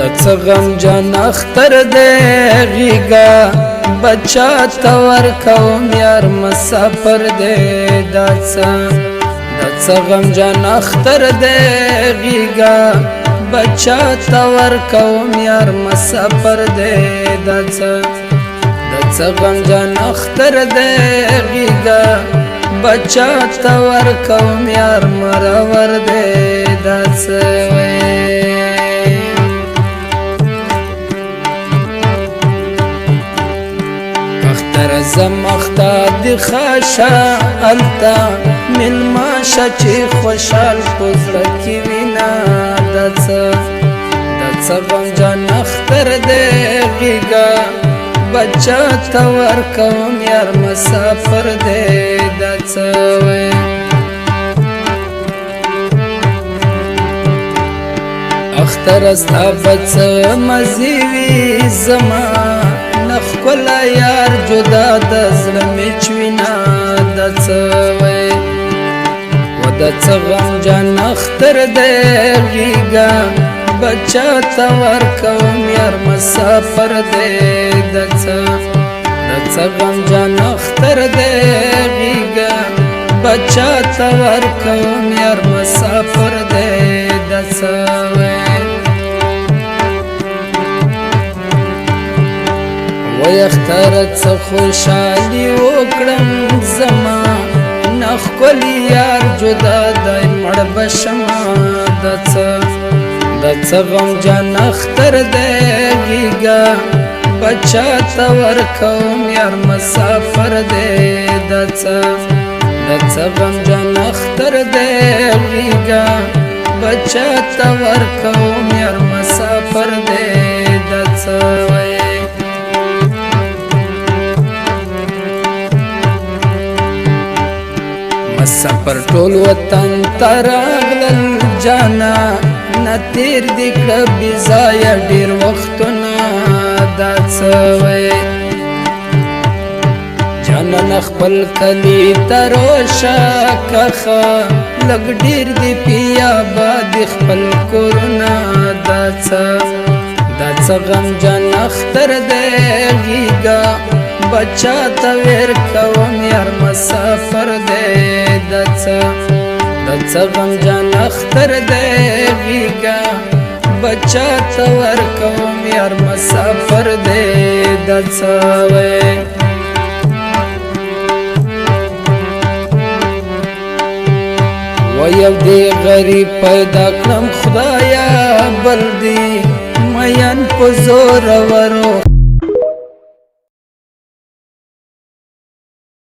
څه غم جان اختر دې غیږه بچا ته ورکوم یار مسافر دې دا څه غم جان اختر دې غیږه بچا ته ورکوم یار مسافر دې دا څه غم جان اختر دې غیږه بچا ته ورکوم یار مرور دې دا څه زمختا دی خاشا التا مل ماشا چی خوشحال پزر کی وینا دڅ غم جان اختر دے غیگا بچا تور کوم یار مسافر دے دڅ اختر استا بچ مزیوی زمان نخکلا یار جدا د زړه می چوینا د څوي و د څغم جان اختر دې غیګا بچا ته ورکوم یار مسافر دې د څغم جان اختر دې غیګا بچا ته ورکوم یار مسافر دې د څوي وی اختر څه خوشحالي وکړم زما نخکلی یار جدا دی مړ بشما د څه غم جان اختر دی غیږه بچا ته ورکوم یار مسافر دی د څه غم جان اختر دی غیږه بچا ته ورکوم یار مسافر دی د څه سفر ټول وطن تراغلل جانا نتیر دکړه بزایا ډیر وختونه دا څوي جانا نخپل کلی تروشا کخه لګ ډیر دی پیا باد خپل کورونا دا څه غم جان اختر دې غیګا بچا ته ور کوم یار مسافر دې د څه غم جان اختر دې غیګا بچا ته ور کوم یار مسافر دې د څه و یو دې غریب پیدا کړم خدایا بل دې مین په زور ورو